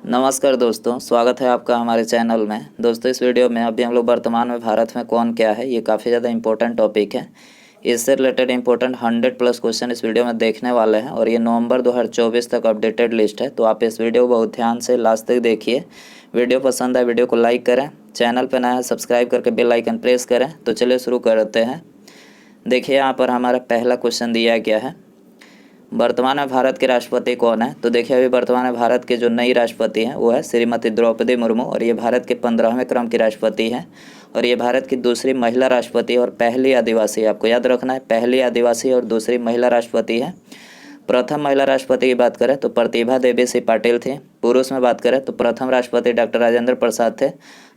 नमस्कार दोस्तों, स्वागत है आपका हमारे चैनल में। दोस्तों, इस वीडियो में अभी हम लोग वर्तमान में भारत में कौन क्या है, ये काफ़ी ज़्यादा इंपॉर्टेंट टॉपिक है। इससे रिलेटेड इंपॉर्टेंट 100+ क्वेश्चन इस वीडियो में देखने वाले हैं और ये नवंबर 2024 तक अपडेटेड लिस्ट है। तो आप इस वीडियो को बहुत ध्यान से लास्ट तक देखिए। वीडियो पसंद आए वीडियो को लाइक करें, चैनल पर नया है सब्सक्राइब करके बेल आइकन प्रेस करें। तो चलिए शुरू करते हैं। देखिए यहाँ पर हमारा पहला क्वेश्चन दिया गया है, वर्तमान में भारत के राष्ट्रपति कौन है। तो देखिए अभी वर्तमान में भारत के जो नई राष्ट्रपति हैं वो है श्रीमती द्रौपदी मुर्मू और ये भारत के 15वें क्रम की राष्ट्रपति हैं और ये भारत की दूसरी महिला राष्ट्रपति और पहली आदिवासी, आपको याद रखना है, पहली आदिवासी और दूसरी महिला राष्ट्रपति है। प्रथम महिला राष्ट्रपति की बात करें तो प्रतिभा देवी सिंह पाटिल थी। पुरुष में बात करें तो प्रथम राष्ट्रपति डॉक्टर राजेंद्र प्रसाद थे।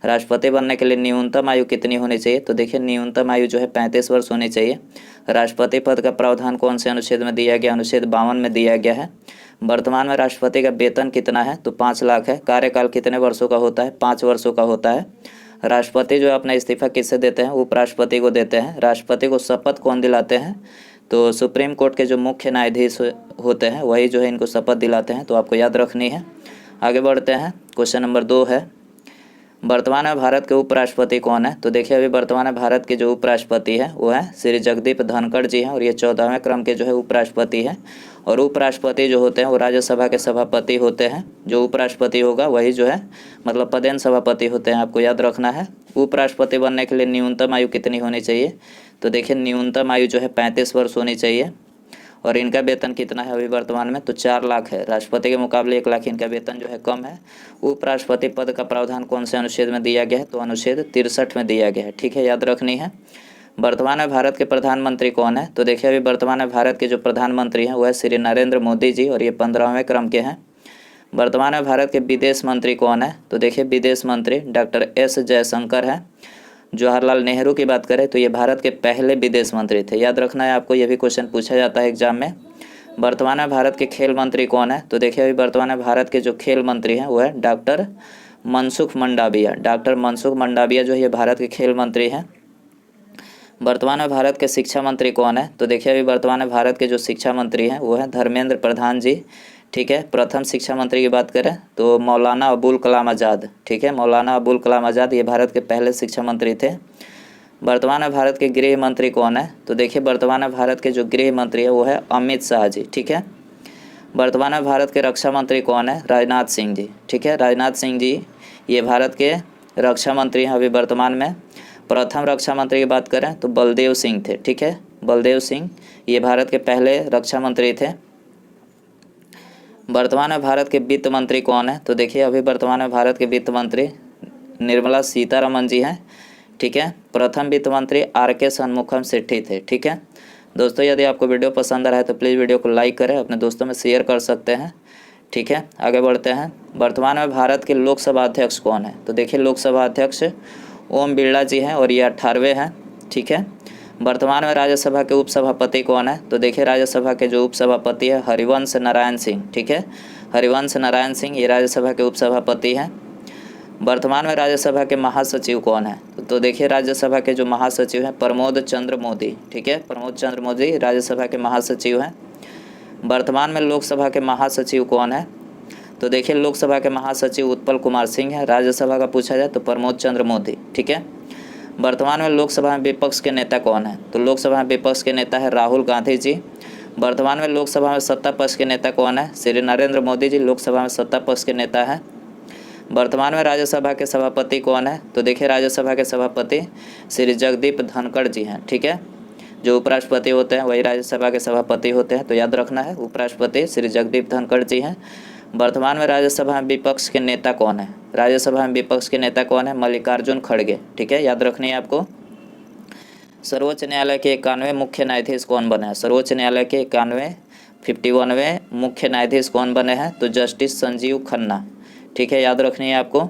राष्ट्रपति बनने के लिए न्यूनतम आयु कितनी होनी चाहिए। तो देखिए न्यूनतम आयु जो है 35 वर्ष होनी चाहिए। राष्ट्रपति पद का प्रावधान कौन से अनुच्छेद में दिया गया, अनुच्छेद 52 में दिया गया है। वर्तमान में राष्ट्रपति का वेतन कितना है, तो 5 लाख है। कार्यकाल कितने वर्षों का होता है, 5 वर्षों का होता है। राष्ट्रपति जो अपना इस्तीफा किससे देते हैं, उपराष्ट्रपति को देते हैं। राष्ट्रपति को शपथ कौन दिलाते हैं, तो सुप्रीम कोर्ट के जो मुख्य न्यायाधीश होते हैं वही जो है इनको शपथ दिलाते हैं। तो आपको याद रखनी है। आगे बढ़ते हैं। क्वेश्चन नंबर 2 है, वर्तमान में भारत के उपराष्ट्रपति कौन है। तो देखिए अभी वर्तमान में भारत के जो उपराष्ट्रपति है वो है श्री जगदीप धनखड़ जी हैं और ये 14वें क्रम के जो है उपराष्ट्रपति हैं। और उपराष्ट्रपति जो होते हैं वो राज्यसभा के सभापति होते हैं। जो उपराष्ट्रपति होगा वही जो है मतलब पदेन सभापति होते हैं, आपको याद रखना है। उपराष्ट्रपति बनने के लिए न्यूनतम आयु कितनी होनी चाहिए, तो देखिए न्यूनतम आयु जो है 35 वर्ष होनी चाहिए। और इनका वेतन कितना है अभी वर्तमान में, तो 4 लाख है। राष्ट्रपति के मुकाबले 1 लाख इनका वेतन जो है कम है। उपराष्ट्रपति पद का प्रावधान कौन से अनुच्छेद में दिया गया है, तो अनुच्छेद 63 में दिया गया है। ठीक है, याद रखनी है। वर्तमान में भारत के प्रधानमंत्री कौन है, तो देखिए अभी वर्तमान में भारत के जो प्रधानमंत्री हैं वो है श्री नरेंद्र मोदी जी और ये 15वें क्रम के हैं। वर्तमान में भारत के विदेश मंत्री कौन है, तो देखिए विदेश मंत्री डॉक्टर एस जयशंकर हैं। जवाहरलाल नेहरू की बात करें तो ये भारत के पहले विदेश मंत्री थे, याद रखना है आपको, ये भी क्वेश्चन पूछा जाता है एग्जाम में। वर्तमान में भारत के खेल मंत्री कौन है, तो देखिए अभी वर्तमान में भारत के जो खेल मंत्री हैं वो है डॉक्टर मनसुख मंडाविया। डॉक्टर मनसुख मंडाविया जो है ये भारत के खेल मंत्री हैं। वर्तमान में भारत के शिक्षा मंत्री कौन है, तो देखिए अभी वर्तमान में भारत के जो शिक्षा मंत्री हैं वो है धर्मेंद्र प्रधान जी। ठीक है, प्रथम शिक्षा मंत्री की बात करें तो मौलाना अबुल कलाम आज़ाद। ठीक है, मौलाना अबुल कलाम आज़ाद ये भारत के पहले शिक्षा मंत्री थे। वर्तमान में भारत के गृह मंत्री कौन है, तो देखिए वर्तमान में भारत के जो गृह मंत्री है वो है अमित शाह जी। ठीक है, वर्तमान में भारत के रक्षा मंत्री कौन है, राजनाथ सिंह जी। ठीक है, राजनाथ सिंह जी ये भारत के रक्षा मंत्री हैं अभी वर्तमान में। प्रथम रक्षा मंत्री की बात करें तो बलदेव सिंह थे। ठीक है, बलदेव सिंह ये भारत के पहले रक्षा मंत्री थे। वर्तमान में भारत के वित्त मंत्री कौन है, तो देखिए अभी वर्तमान में भारत के वित्त मंत्री निर्मला सीतारमन जी हैं। ठीक है, प्रथम वित्त मंत्री RK शनमुखम सेठी थे। ठीक है दोस्तों, यदि आपको वीडियो पसंद आ रहा है तो प्लीज़ वीडियो को लाइक करें, अपने दोस्तों में शेयर कर सकते हैं। ठीक है, आगे बढ़ते हैं। वर्तमान में भारत के लोकसभा अध्यक्ष कौन है, तो देखिए लोकसभा अध्यक्ष ओम बिरला जी हैं और ये 18वें हैं। ठीक है, वर्तमान में राज्यसभा के उपसभापति कौन है, तो देखिए राज्यसभा के जो उपसभापति है हरिवंश नारायण सिंह। ठीक है, हरिवंश नारायण सिंह ये राज्यसभा के उपसभापति हैं। वर्तमान में राज्यसभा के महासचिव कौन है, तो देखिए राज्यसभा के जो महासचिव हैं प्रमोद चंद्र मोदी। ठीक है, प्रमोद चंद्र मोदी राज्यसभा के महासचिव हैं। वर्तमान में लोकसभा के महासचिव कौन है, तो देखिए लोकसभा के महासचिव उत्पल कुमार सिंह है। राज्यसभा का पूछा जाए तो प्रमोद चंद्र मोदी। ठीक है, वर्तमान में लोकसभा में विपक्ष के नेता कौन है, तो लोकसभा में विपक्ष के नेता है राहुल गांधी जी। वर्तमान में लोकसभा में सत्ता पक्ष के नेता कौन है, श्री नरेंद्र मोदी जी लोकसभा में सत्ता पक्ष के नेता है। वर्तमान में राज्यसभा के सभापति कौन है, तो देखिए राज्यसभा के सभापति श्री जगदीप धनखड़ जी हैं। ठीक है, जो उपराष्ट्रपति होते हैं वही राज्यसभा के सभापति होते हैं, तो याद रखना है उपराष्ट्रपति श्री जगदीप धनखड़ जी हैं। वर्तमान में राज्यसभा में विपक्ष के नेता कौन है, राज्यसभा में विपक्ष के नेता कौन है, मल्लिकार्जुन खड़गे। ठीक है, याद रखनी है आपको। सर्वोच्च न्यायालय के 91वें मुख्य न्यायाधीश कौन बने हैं, सर्वोच्च न्यायालय के 51वें मुख्य न्यायाधीश कौन बने हैं, तो जस्टिस संजीव खन्ना। ठीक है, याद रखनी है आपको।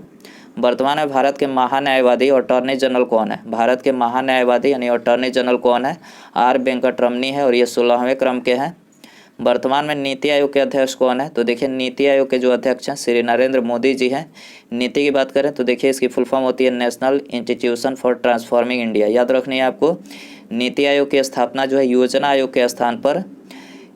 वर्तमान में भारत के महान्यायवादी और अटॉर्नी जनरल कौन है, भारत के महान्यायवादी यानी अटॉर्नी जनरल कौन है, R वेंकटरमनी है और ये 16वें क्रम के हैं। वर्तमान में नीति आयोग के अध्यक्ष कौन है, तो देखिए नीति आयोग के जो अध्यक्ष हैं श्री नरेंद्र मोदी जी हैं। नीति की बात करें तो देखिए इसकी फुल फॉर्म होती है national institution for transforming India. याद रखनी है आपको, नीति आयोग की स्थापना जो है योजना आयोग के स्थान पर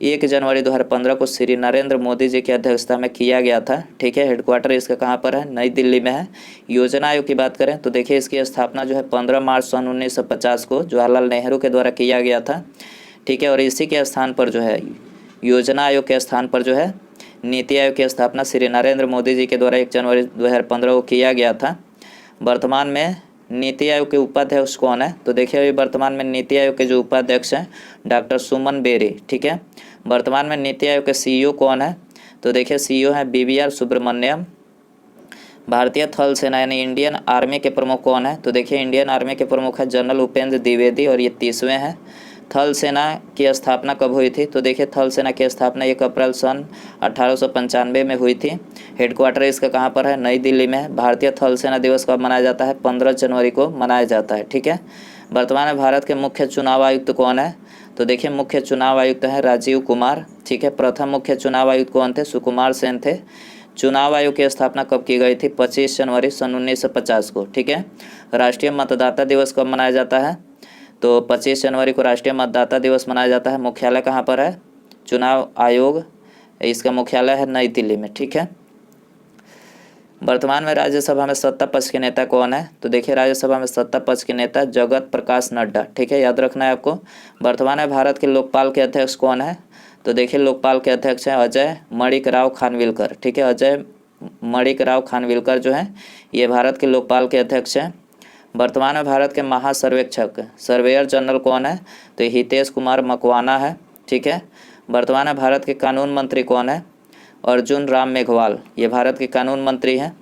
1 जनवरी 2015 को श्री नरेंद्र मोदी जी की अध्यक्षता में किया गया था। ठीक है, हेडक्वार्टर इसका कहाँ पर है? नई दिल्ली में है। योजना आयोग की बात करें तो देखिए इसकी स्थापना जो है 15 मार्च सन 1950 को जवाहरलाल नेहरू के द्वारा किया गया था। ठीक है, और इसी के स्थान पर जो है योजना आयोग के स्थान पर जो है नीति आयोग की स्थापना श्री नरेंद्र मोदी जी के द्वारा 1 जनवरी 2015 को किया गया था। वर्तमान में नीति आयोग के उपाध्यक्ष कौन है? तो देखिए अभी वर्तमान में नीति आयोग के जो उपाध्यक्ष हैं डॉक्टर सुमन बेरी। ठीक है, वर्तमान में नीति आयोग के सीईओ कौन है? तो देखिए सीईओ हैं BVR सुब्रमण्यम। भारतीय थल सेना यानी इंडियन आर्मी के प्रमुख कौन है? तो देखिए इंडियन आर्मी के प्रमुख है जनरल उपेंद्र द्विवेदी और ये 30वें हैं। थल सेना की स्थापना कब हुई थी? तो देखिए थल सेना की स्थापना 1 अप्रैल सन 1895 में हुई थी। हेडक्वार्टर इसका कहाँ पर है? नई दिल्ली में है। भारतीय थल सेना दिवस कब मनाया जाता है? 15 जनवरी को मनाया जाता है। ठीक है, वर्तमान में भारत के मुख्य चुनाव आयुक्त कौन है? तो देखिए मुख्य चुनाव आयुक्त है राजीव कुमार। ठीक है, प्रथम मुख्य चुनाव आयुक्त कौन थे? सुकुमार सेन थे। चुनाव आयोग की स्थापना कब की गई थी? 25 जनवरी सन 1950 को। ठीक है, राष्ट्रीय मतदाता दिवस कब मनाया जाता है? तो 25 जनवरी को राष्ट्रीय मतदाता दिवस मनाया जाता है। मुख्यालय कहाँ पर है? चुनाव आयोग इसका मुख्यालय है नई दिल्ली में। ठीक है, वर्तमान में राज्यसभा में सत्ता पक्ष के नेता कौन है? तो देखिए राज्यसभा में सत्ता पक्ष के नेता जगत प्रकाश नड्डा। ठीक है, याद रखना है आपको। वर्तमान में भारत के लोकपाल के अध्यक्ष कौन है? तो देखिए लोकपाल के अध्यक्ष हैं अजय मणिकराव खानविलकर। ठीक है, अजय मणिकराव खानविलकर जो है ये भारत के लोकपाल के अध्यक्ष हैं। वर्तमान में भारत के महासर्वेक्षक सर्वेयर जनरल कौन है? तो हितेश कुमार मकवाना है। ठीक है, वर्तमान में भारत के कानून मंत्री कौन है? अर्जुन राम मेघवाल, ये भारत के कानून मंत्री हैं।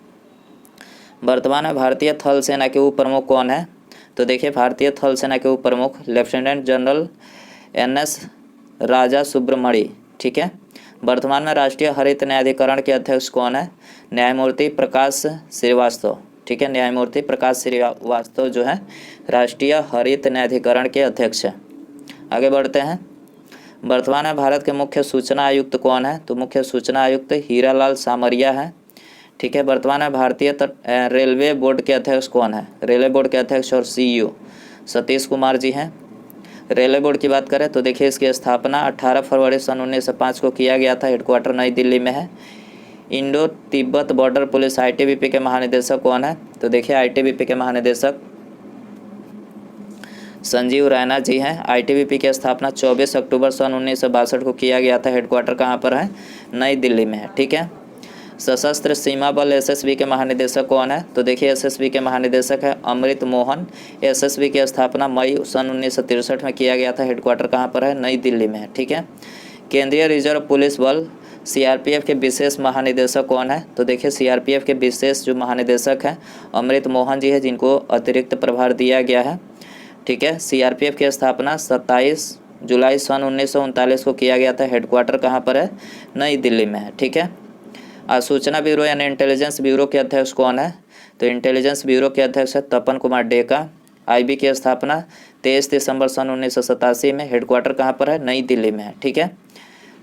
वर्तमान में भारतीय थल सेना के उप प्रमुख कौन है? तो देखिए भारतीय थल सेना के उप प्रमुख लेफ्टिनेंट जनरल NS राजा सुब्रमणी। ठीक है, वर्तमान में राष्ट्रीय हरित न्यायाधिकरण के अध्यक्ष कौन है? न्यायमूर्ति प्रकाश श्रीवास्तव। ठीक है, न्यायमूर्ति प्रकाश श्रीवास्तव जो है राष्ट्रीय हरित न्यायाधिकरण के अध्यक्ष हैं। आगे बढ़ते हैं। वर्तमान में भारत के मुख्य सूचना आयुक्त कौन है? तो मुख्य सूचना आयुक्त हीरालाल सामरिया है। ठीक है, वर्तमान में भारतीय रेलवे बोर्ड के अध्यक्ष कौन है? रेलवे बोर्ड के अध्यक्ष और CEO सतीश कुमार जी हैं। रेलवे बोर्ड की बात करें तो देखिए इसकी स्थापना 18 फरवरी सन 1905 को किया गया था। हेडक्वार्टर नई दिल्ली में है। Indo Tibet border police ITBP के महानिदेशक कौन है? तो देखिए ITBP के महानिदेशक संजीव रैना जी हैं। ITBP की स्थापना 24 अक्टूबर सन 1962 को किया गया था। हेडक्वार्टर कहाँ पर है? नई दिल्ली में है। ठीक है, सशस्त्र सीमा बल SSB के महानिदेशक कौन है? तो देखिए SSB के महानिदेशक है अमृत मोहन। SSB की स्थापना मई सन 1963 में किया गया था। हेडक्वार्टर कहाँ पर है? नई दिल्ली में है। ठीक है, केंद्रीय रिजर्व पुलिस बल CRPF के विशेष महानिदेशक कौन है? तो देखिए CRPF के विशेष जो महानिदेशक हैं अमृत मोहन जी है, जिनको अतिरिक्त प्रभार दिया गया है। ठीक है, CRPF की स्थापना 27 जुलाई सन 1939 को किया गया था। हेडक्वार्टर कहाँ पर है? नई दिल्ली में है। ठीक है, सूचना ब्यूरो यानी इंटेलिजेंस ब्यूरो के अध्यक्ष कौन है? तो इंटेलिजेंस ब्यूरो के अध्यक्ष है तपन कुमार डेका। IB की स्थापना 23 दिसंबर सन 1987 में। हेडक्वार्टर कहाँ पर है? नई दिल्ली में है। ठीक है,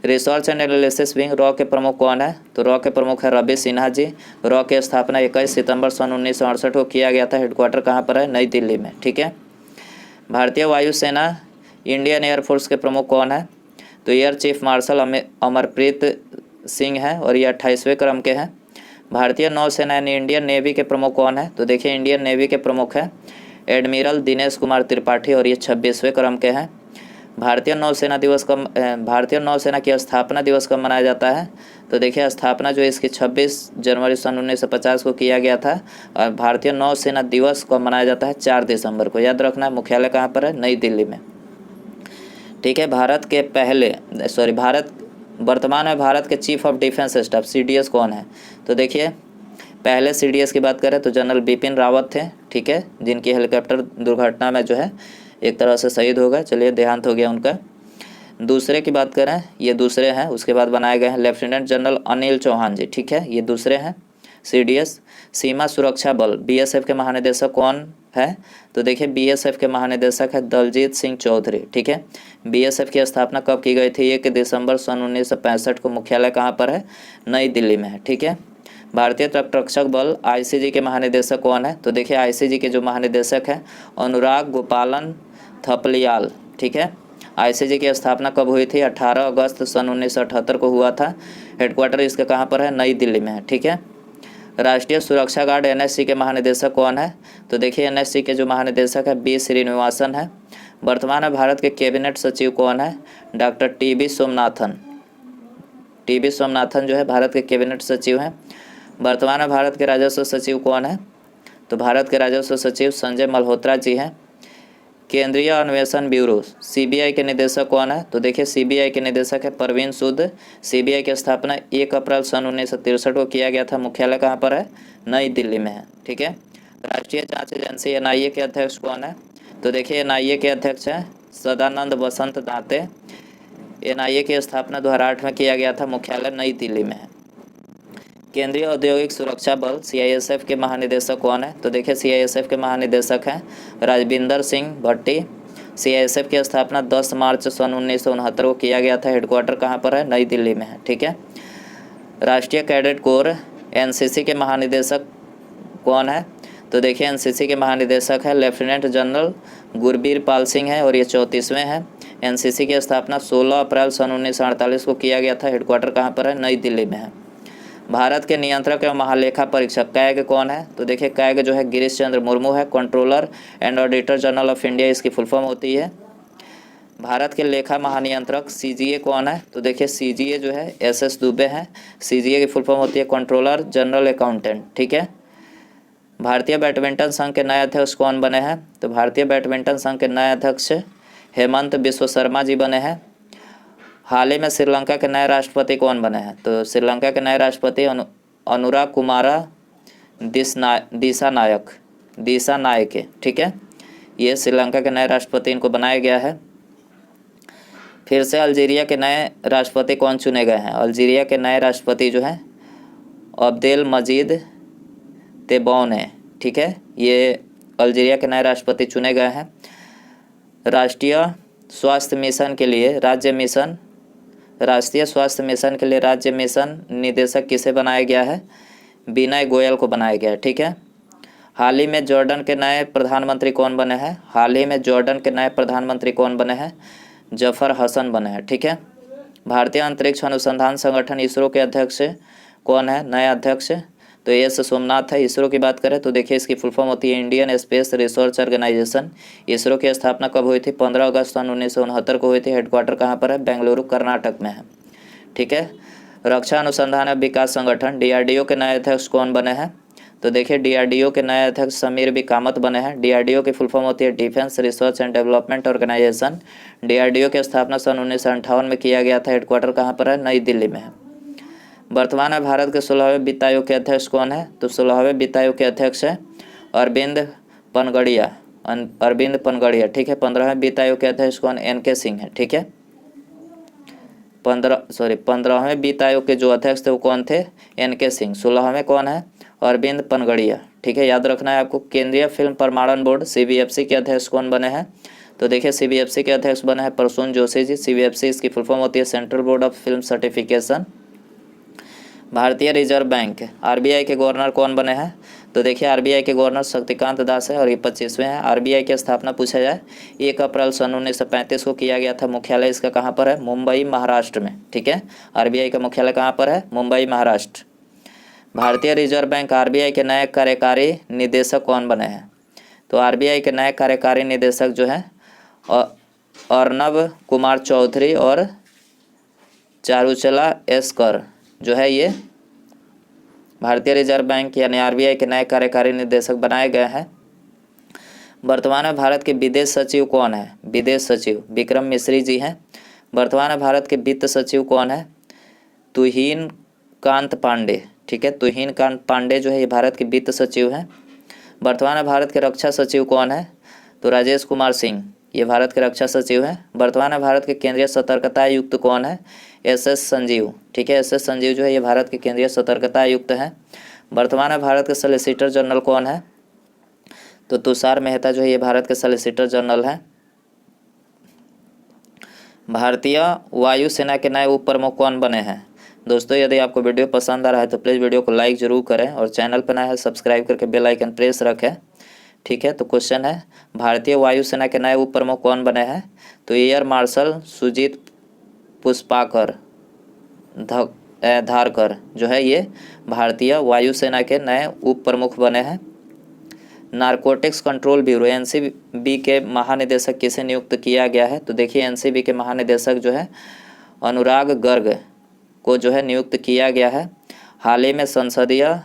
research and analysis wing raw के प्रमुख कौन है? तो रॉ के प्रमुख है रवि सिन्हा जी। रॉ की स्थापना 21 सितंबर सन 1968 को किया गया था। हेडक्वार्टर कहाँ पर है? नई दिल्ली में। ठीक है, भारतीय वायुसेना इंडियन एयरफोर्स के प्रमुख कौन है? तो air chief marshal Amarpreet Singh है और ये 28वें क्रम के हैं। भारतीय नौसेना यानी इंडियन नेवी के प्रमुख कौन है? तो देखिए इंडियन नेवी के प्रमुख हैं एडमिरल दिनेश कुमार त्रिपाठी और ये 26वें क्रम के हैं। भारतीय नौसेना की स्थापना दिवस कब मनाया जाता है? तो देखिए स्थापना जो इसकी 26 जनवरी सन 1950 को किया गया था। और भारतीय नौसेना दिवस कब मनाया जाता है? 4 दिसंबर को। याद रखना है। मुख्यालय कहाँ पर है? नई दिल्ली में। ठीक है, वर्तमान में भारत के chief of defence staff CDS कौन है? तो देखिए पहले CDS की बात करें तो जनरल बिपिन रावत थे। ठीक है, जिनकी हेलीकॉप्टर दुर्घटना में जो है एक तरह से शहीद हो गए। चलिए देहांत हो गया उनका। दूसरे की बात करें, ये दूसरे हैं। उसके बाद बनाए गए हैं लेफ्टिनेंट जनरल अनिल चौहान जी। ठीक है, ये दूसरे हैं CDS। सीमा सुरक्षा बल BSF के महानिदेशक कौन है? तो देखिए BSF के महानिदेशक है दलजीत सिंह चौधरी। ठीक है, BSF की स्थापना कब की गई थी? 1 दिसंबर सन 1965 को। मुख्यालय कहाँ पर है? नई दिल्ली में है। ठीक है, भारतीय तटरक्षक बल ICG के महानिदेशक कौन है? तो देखिए ICG के जो महानिदेशक हैं अनुराग गोपालन थपलियाल। ठीक है, आईसीजे की स्थापना कब हुई थी? 18 अगस्त सन 1978 को हुआ था। हेडक्वार्टर इसका कहाँ पर है? नई दिल्ली में है। ठीक है। राष्ट्रीय सुरक्षा गार्ड एनएसजी के महानिदेशक कौन है? तो देखिए एनएसजी के जो महानिदेशक है बी श्रीनिवासन है। वर्तमान में भारत के कैबिनेट सचिव कौन है? Doctor TB Somanathan. TB Somanathan जो है भारत के कैबिनेट सचिव हैं। वर्तमान में भारत के राजस्व सचिव कौन है? तो भारत के राजस्व सचिव संजय मल्होत्रा जी हैं। केंद्रीय अन्वेषण ब्यूरो सीबीआई के निदेशक कौन है? तो देखिए सीबीआई के निदेशक है परवीन सूद। सीबीआई की स्थापना 1 अप्रैल सन 1963 को किया गया था। मुख्यालय कहाँ पर है? नई दिल्ली में है। ठीक है। राष्ट्रीय जांच एजेंसी एनआईए के अध्यक्ष कौन है? तो देखिए एनआईए के अध्यक्ष हैं सदानंद वसंत दाते। एनआईए की स्थापना 2008 में किया गया था। मुख्यालय नई दिल्ली में है। केंद्रीय औद्योगिक सुरक्षा बल सीआईएसएफ के महानिदेशक कौन है? तो देखिए सीआईएसएफ के महानिदेशक हैं राजविंदर सिंह भट्टी। सीआईएसएफ की स्थापना 10 मार्च सन 1969 को किया गया था। हेडक्वार्टर कहाँ पर है? नई दिल्ली में है। ठीक है। राष्ट्रीय कैडेट कोर एनसीसी के महानिदेशक कौन है? तो देखिए एनसीसी के महानिदेशक है लेफ्टिनेंट जनरल गुरबीर पाल सिंह है और ये 34वें हैं। एनसीसी की स्थापना 16 अप्रैल सन 1948 को किया गया था। हेडक्वार्टर कहाँ पर है? नई दिल्ली में है। भारत के नियंत्रक एवं महालेखा परीक्षक कैग कौन है? तो देखिए कैग जो है गिरीश चंद्र मुर्मू है। Controller and auditor general of India इसकी फुल फॉर्म होती है। भारत के लेखा महानियंत्रक सीजीए कौन है? तो देखिए सीजीए जो है एसएस दुबे हैं। सीजीए की फुल फॉर्म होती है कंट्रोलर जनरल अकाउंटेंट। ठीक है। भारतीय बैडमिंटन संघ के नए अध्यक्ष कौन बने हैं? तो भारतीय बैडमिंटन संघ के नए अध्यक्ष हेमंत बिश्व शर्मा जी बने हैं। हाल ही में श्रीलंका के नए राष्ट्रपति कौन बने हैं? तो श्रीलंका के नए राष्ट्रपति अनुराग कुमारा दिसा नायके। ठीक है। ये श्रीलंका के नए राष्ट्रपति इनको बनाया गया है। फिर से अल्जीरिया के नए राष्ट्रपति कौन चुने गए हैं? अल्जीरिया के नए राष्ट्रपति जो हैं अब्देल मजीद तेबौन। ठीक है। ये अल्जीरिया के नए राष्ट्रपति चुने गए हैं। राष्ट्रीय स्वास्थ्य मिशन के लिए राज्य मिशन निदेशक किसे बनाया गया है? विनय गोयल को बनाया गया है। ठीक है। हाल ही में जॉर्डन के नए प्रधानमंत्री कौन बने हैं? जफर हसन बने हैं। ठीक है। भारतीय अंतरिक्ष अनुसंधान संगठन इसरो के अध्यक्ष कौन है? नए अध्यक्ष तो एस सोमनाथ है। इसरो की बात करें तो देखिए इसकी फुल फॉर्म होती है Indian space research organisation. ISRO की स्थापना कब हुई थी? 15 अगस्त सन 1969 को हुई थी। हेडक्वार्टर कहाँ पर है? बेंगलुरु कर्नाटक में है। ठीक है। रक्षा अनुसंधान एवं विकास संगठन डीआरडीओ के नए अध्यक्ष कौन बने हैं? तो देखिए डीआरडीओ के नए अध्यक्ष समीर बी कामत बने हैं। डीआरडीओ की फुल फॉर्म होती है defence research and development organisation. DRDO की स्थापना सन 1958 में किया गया था। हेडक्वार्टर कहाँ पर है? नई दिल्ली में है। वर्तमान में भारत के 16वें वित्त आयोग के अध्यक्ष कौन है? तो 16वें वित्त आयोग के अध्यक्ष है अरविंद पनगड़िया। ठीक है। 15वें वित्त आयोग के अध्यक्ष कौन? एनके सिंह है। ठीक है। 15वें वित्त आयोग के जो अध्यक्ष थे वो कौन थे? एनके सिंह। 16वें कौन है? अरविंद पनगड़िया। ठीक है। याद रखना है आपको। केंद्रीय फिल्म प्रमाणन बोर्ड सीबीएफसी के अध्यक्ष कौन बने हैं? तो देखिए सीबीएफसी के अध्यक्ष बने हैं प्रसून जोशी जी। सीबीएफसी इसकी फुल फॉर्म होती है central board of film certification. भारतीय रिजर्व बैंक आरबीआई के गवर्नर कौन बने हैं? तो देखिए आरबीआई के गवर्नर शक्तिकांत दास है और ये 25वें हैं। आरबीआई की स्थापना पूछा जाए 1 अप्रैल सन 1935 को किया गया था। मुख्यालय इसका कहाँ पर है? मुंबई महाराष्ट्र में। ठीक है। आरबीआई का मुख्यालय कहाँ पर है? मुंबई महाराष्ट्र। भारतीय रिजर्व बैंक आरबीआई के नए कार्यकारी निदेशक कौन बने हैं? तो आरबीआई के नए कार्यकारी निदेशक जो हैं अर्नब कुमार चौधरी और चारुचला एसकर जो है ये भारतीय रिजर्व बैंक यानी आरबीआई के नए कार्यकारी निदेशक बनाए गए हैं। वर्तमान में भारत के विदेश सचिव कौन है? विदेश सचिव विक्रम मिश्री जी हैं। वर्तमान में भारत के वित्त सचिव कौन है? तुहिन कांत पांडे। ठीक है। तुहिन कांत पांडे जो है ये भारत के वित्त सचिव हैं। वर्तमान में भारत के रक्षा सचिव कौन है? तो राजेश कुमार सिंह ये भारत के रक्षा सचिव हैं। वर्तमान में भारत के केंद्रीय सतर्कता आयुक्त कौन है? एसएस संजीव। ठीक है। एसएस संजीव जो है ये भारत के केंद्रीय सतर्कता आयुक्त हैं। वर्तमान में भारत के सॉलिसिटर जनरल कौन है? तो तुषार मेहता जो है ये भारत के सॉलिसिटर जनरल हैं। भारतीय वायुसेना के नए उप प्रमुख कौन बने हैं? दोस्तों यदि आपको वीडियो पसंद आ रहा है तो प्लीज़ वीडियो को लाइक ज़रूर करें और चैनल पर नया है सब्सक्राइब करके बेल आइकन प्रेस रखें। ठीक है। तो क्वेश्चन है भारतीय वायुसेना के नए उप प्रमुख कौन बने हैं? तो एयर मार्शल सुजीत पुष्पाकर धारकर जो है ये भारतीय वायुसेना के नए उप प्रमुख बने हैं। नारकोटिक्स कंट्रोल ब्यूरो एनसीबी के महानिदेशक किसे नियुक्त किया गया है? तो देखिए एनसीबी के महानिदेशक जो है अनुराग गर्ग को जो है नियुक्त किया गया है। हाल ही में संसदीय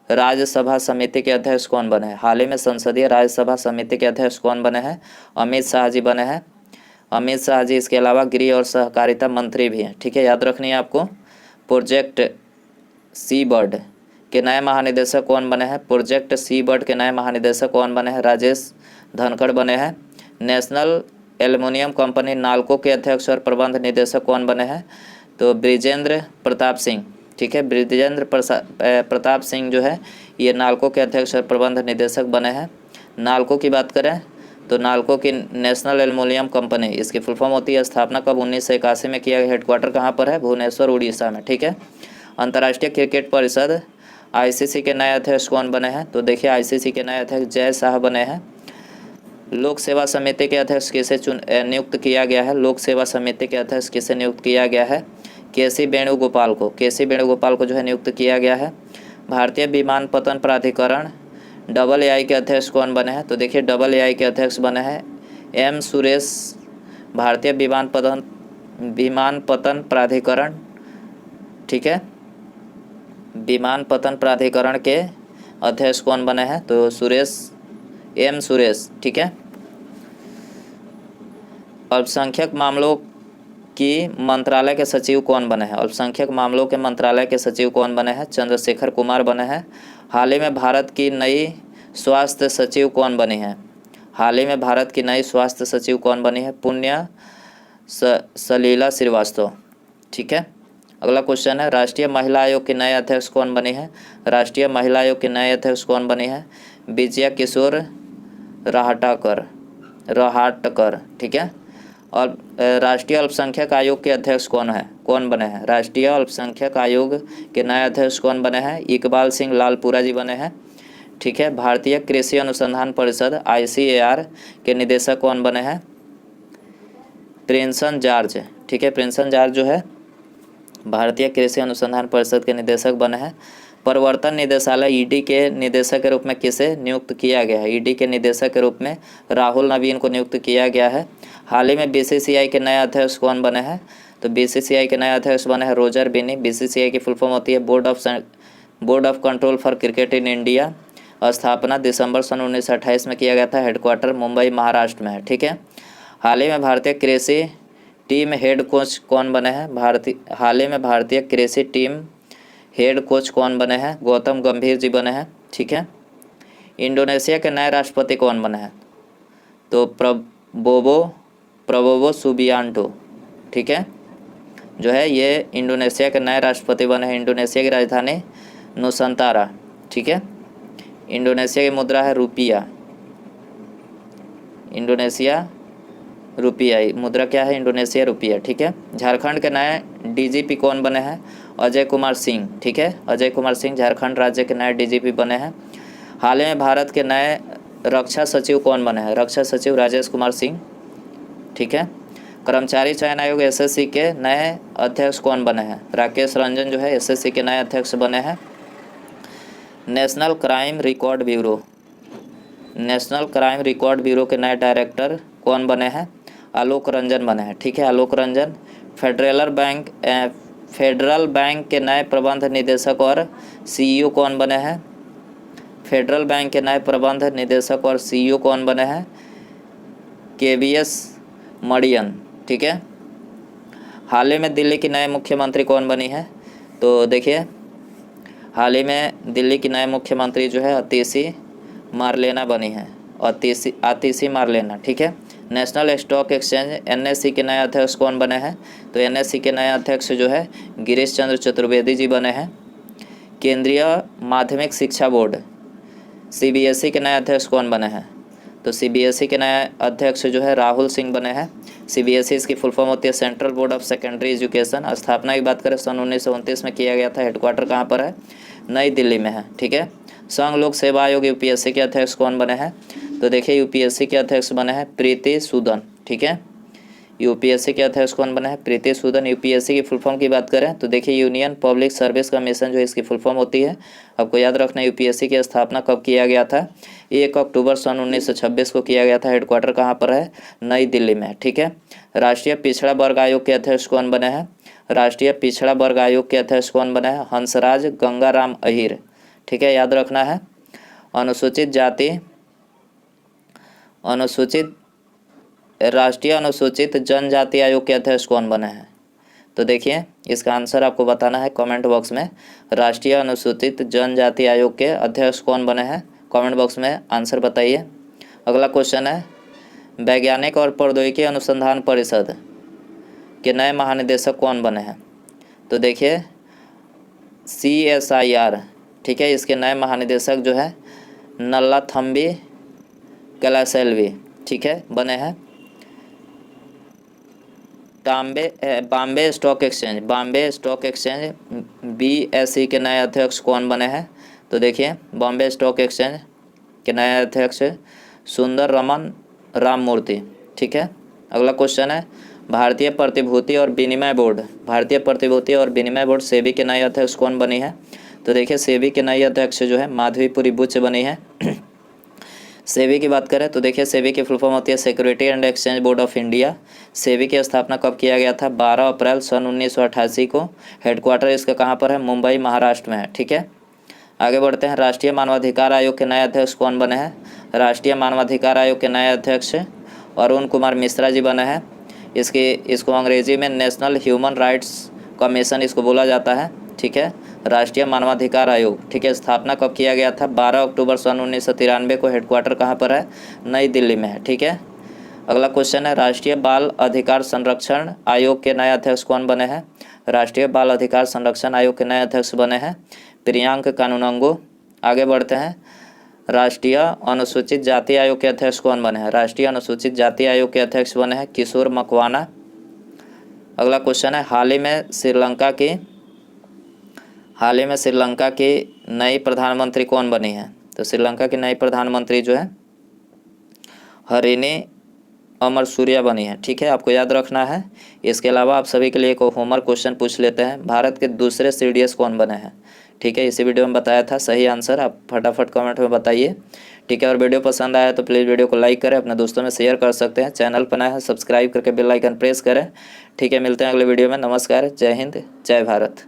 राज्यसभा समिति के अध्यक्ष कौन बने हैं? हाल ही में संसदीय राज्यसभा समिति के अध्यक्ष कौन बने हैं? अमित शाह जी बने हैं। अमित शाह जी इसके अलावा गृह और सहकारिता मंत्री भी हैं। ठीक है, याद रखनी है आपको। प्रोजेक्ट सी बर्ड के नए महानिदेशक कौन बने हैं? प्रोजेक्ट सी बर्ड के नए महानिदेशक कौन बने हैं? राजेश धनखड़ बने हैं। नेशनल एल्युमिनियम कंपनी नाल्को के अध्यक्ष और प्रबंध निदेशक कौन बने हैं? तो ब्रिजेंद्र प्रताप सिंह। ठीक है, ब्रिजेंद्र प्रताप सिंह जो है ये नाल्को के अध्यक्ष और प्रबंध निदेशक बने हैं। नाल्को की बात करें तो नाल्को की नेशनल एल्युमिनियम कंपनी, इसकी फुल फॉर्म होती है। स्थापना कब? 1981 में किया गया। हेडक्वार्टर कहाँ पर है? भुवनेश्वर, उड़ीसा में। ठीक है। अंतर्राष्ट्रीय क्रिकेट परिषद आईसीसी के नए अध्यक्ष कौन बने हैं? तो देखिए आईसीसी के नए अध्यक्ष जय शाह बने हैं। लोक सेवा समिति के अध्यक्ष किसे नियुक्त किया गया है? लोक सेवा समिति के अध्यक्ष किसे नियुक्त किया गया है? केसी वेणुगोपाल को। केसी वेणुगोपाल को जो है नियुक्त किया गया है। भारतीय विमानपत्तन प्राधिकरण AA के अध्यक्ष कौन बने हैं? तो देखिए AA के अध्यक्ष बने हैं M सुरेश। भारतीय विमानपत्तन प्राधिकरण, ठीक है, विमानपत्तन प्राधिकरण के अध्यक्ष कौन बने हैं? तो M सुरेश। ठीक है। अल्पसंख्यक मामलों की मंत्रालय के सचिव कौन बने हैं? अल्पसंख्यक मामलों के मंत्रालय के सचिव कौन बने हैं? चंद्रशेखर कुमार बने हैं। हाल ही में भारत की नई स्वास्थ्य सचिव कौन बनी है? हाल ही में भारत की नई स्वास्थ्य सचिव कौन बनी है? पुण्य सलीला श्रीवास्तव। ठीक है। अगला क्वेश्चन है राष्ट्रीय महिला आयोग के नए अध्यक्ष कौन बनी है? राष्ट्रीय महिला आयोग के नए अध्यक्ष कौन बनी है? विजया किशोर रहाटकर। ठीक है। और राष्ट्रीय अल्पसंख्यक आयोग के अध्यक्ष कौन बने हैं? राष्ट्रीय अल्पसंख्यक आयोग के नए अध्यक्ष कौन बने हैं? इकबाल सिंह लालपुरा जी बने हैं। ठीक है। भारतीय कृषि अनुसंधान परिषद ICAR के निदेशक कौन बने हैं? प्रिंसन जॉर्ज। ठीक है, प्रिंसन जॉर्ज जो है भारतीय कृषि अनुसंधान परिषद के निदेशक बने हैं। प्रवर्तन निदेशालय ED के निदेशक के रूप में किसे नियुक्त किया गया है? ED के निदेशक के रूप में राहुल नवीन को नियुक्त किया गया है। हाल ही में BCCI के नए अध्यक्ष कौन बने हैं? तो BCCI के नए अध्यक्ष बने हैं रोजर बिनी। BCCI की फुल फॉर्म होती है board of control for cricket in India. स्थापना दिसंबर सन 1928 में किया गया था। हेडक्वार्टर मुंबई, महाराष्ट्र में है। ठीक है। हाल ही में भारतीय कृषि टीम हेड कोच कौन बने हैं? हाल ही में भारतीय कृषि टीम हेड कोच कौन बने हैं? गौतम गंभीर जी बने हैं। ठीक है। इंडोनेशिया के नए राष्ट्रपति कौन बने हैं? तो प्रबोवो सुबियांटो। ठीक है, जो है ये इंडोनेशिया के नए राष्ट्रपति बने हैं। इंडोनेशिया की राजधानी नुसंतारा। ठीक है। इंडोनेशिया की मुद्रा है रुपया। इंडोनेशिया रुपया, मुद्रा क्या है? इंडोनेशिया रुपया। ठीक है। झारखंड के नए DGP कौन बने हैं? अजय कुमार सिंह। ठीक है, अजय कुमार सिंह झारखंड राज्य के नए DGP बने हैं। हाल ही में भारत के नए रक्षा सचिव कौन बने हैं? रक्षा सचिव राजेश कुमार सिंह। ठीक है। कर्मचारी चयन आयोग SSC के नए अध्यक्ष कौन बने हैं? राकेश रंजन जो है SSC के नए अध्यक्ष बने हैं। नेशनल क्राइम रिकॉर्ड ब्यूरो के नए डायरेक्टर कौन बने हैं? आलोक रंजन बने हैं। ठीक है, आलोक रंजन। फेडरल बैंक के नए प्रबंध निदेशक और CEO कौन बने हैं? फेडरल बैंक के नए प्रबंध निदेशक और CEO कौन बने हैं? KVS मणियन। ठीक है। हाल ही में दिल्ली की नए मुख्यमंत्री कौन बनी है? तो देखिए हाल ही में दिल्ली की नए मुख्यमंत्री जो है आतिशी मारलेना बनी है। आतिशी मारलेना। ठीक है। नेशनल स्टॉक एक्सचेंज NSE के नए अध्यक्ष कौन बने हैं? तो NSE के नए अध्यक्ष जो है गिरीश चंद्र चतुर्वेदी जी बने हैं। केंद्रीय माध्यमिक शिक्षा बोर्ड CBSE के नए अध्यक्ष कौन बने हैं? तो CBSE के नए अध्यक्ष जो है राहुल सिंह बने हैं। CBSE इसकी फुल फॉर्म होती है central board of secondary education. स्थापना की बात करें सन 1929 में किया गया था। हेडक्वार्टर कहाँ पर है? नई दिल्ली में है। ठीक है। संघ लोक सेवा आयोग यूपीएससी के अध्यक्ष कौन बने हैं? तो देखिए यूपीएससी के अध्यक्ष बने हैं प्रीति सूदन। ठीक है। यूपीएससी के अध्यक्ष कौन बने हैं? प्रीति सूदन। यूपीएससी की फुल फॉर्म की बात करें तो देखिए यूनियन पब्लिक सर्विस कमीशन जो है इसकी फुल फॉर्म होती है। आपको याद रखना है यूपीएससी की स्थापना कब किया गया था? 1 अक्टूबर सन 1926 को किया गया था। हेडक्वार्टर कहाँ पर है? नई दिल्ली में। ठीक है। राष्ट्रीय पिछड़ा वर्ग आयोग के अध्यक्ष कौन बने हैं? राष्ट्रीय पिछड़ा वर्ग आयोग के अध्यक्ष कौन बने हैं? हंसराज गंगाराम अहिर। ठीक है, याद रखना है। राष्ट्रीय अनुसूचित जनजाति आयोग के अध्यक्ष कौन बने हैं? तो देखिए इसका आंसर आपको बताना है कमेंट बॉक्स में। राष्ट्रीय अनुसूचित जनजाति आयोग के अध्यक्ष कौन बने हैं? कमेंट बॉक्स में आंसर बताइए। अगला क्वेश्चन है, वैज्ञानिक और प्रौद्योगिकी अनुसंधान परिषद के नए महानिदेशक कौन बने हैं? तो देखिए CSIR। ठीक है, इसके नए महानिदेशक जो है नल्लाथम्बी कलासेल्वी। ठीक है, बने हैं। बॉम्बे स्टॉक एक्सचेंज BSE के नए अध्यक्ष कौन बने हैं? तो देखिए बॉम्बे स्टॉक एक्सचेंज के नए अध्यक्ष सुंदर रमन राममूर्ति। ठीक है। अगला क्वेश्चन है, भारतीय प्रतिभूति और विनिमय बोर्ड सेबी के नए अध्यक्ष कौन बनी है? तो देखिए सेबी के नई अध्यक्ष जो है माधवीपुरी बुच बनी है। सेबी की बात करें तो देखिए सेबी की फुल फॉर्म होती है security and exchange board of India. SEBI की स्थापना कब किया गया था? 12 अप्रैल सन 1988 को। हेडक्वार्टर इसका कहाँ पर है? मुंबई महाराष्ट्र में है। ठीक है। आगे बढ़ते हैं, राष्ट्रीय मानवाधिकार आयोग के नए अध्यक्ष कौन बने हैं? राष्ट्रीय मानवाधिकार आयोग के नए अध्यक्ष अरुण कुमार मिश्रा जी बने हैं। इसको अंग्रेजी में नेशनल ह्यूमन राइट्स कमीशन इसको बोला जाता है। ठीक है, राष्ट्रीय मानवाधिकार आयोग। ठीक है, स्थापना कब किया गया था? 12 अक्टूबर सन 1993 को। हेडक्वार्टर कहाँ पर है? नई दिल्ली में है। ठीक है। अगला क्वेश्चन है, राष्ट्रीय बाल अधिकार संरक्षण आयोग के नए अध्यक्ष कौन बने हैं? राष्ट्रीय बाल अधिकार संरक्षण आयोग के नए अध्यक्ष बने हैं प्रियांक कानूनगो। आगे बढ़ते हैं, राष्ट्रीय अनुसूचित जाति आयोग के अध्यक्ष कौन बने हैं? राष्ट्रीय अनुसूचित जाति आयोग के अध्यक्ष बने हैं किशोर मकवाना। अगला क्वेश्चन है, हाल ही में श्रीलंका की नई प्रधानमंत्री कौन बनी है? तो श्रीलंका की नई प्रधानमंत्री जो है हरिणी अमरसूरिया बनी है। ठीक है, आपको याद रखना है। इसके अलावा आप सभी के लिए एक होमवर्क क्वेश्चन पूछ लेते हैं, भारत के दूसरे CDS कौन बने हैं? ठीक है, इसी वीडियो में बताया था। सही आंसर आप फटाफट कमेंट में बताइए। ठीक है, और वीडियो पसंद आया तो प्लीज़ वीडियो को लाइक करें, अपने दोस्तों में शेयर कर सकते हैं। चैनल पर नया है सब्सक्राइब करके बेल आइकन प्रेस करें। ठीक है, मिलते हैं अगले वीडियो में। नमस्कार, जय हिंद, जय भारत।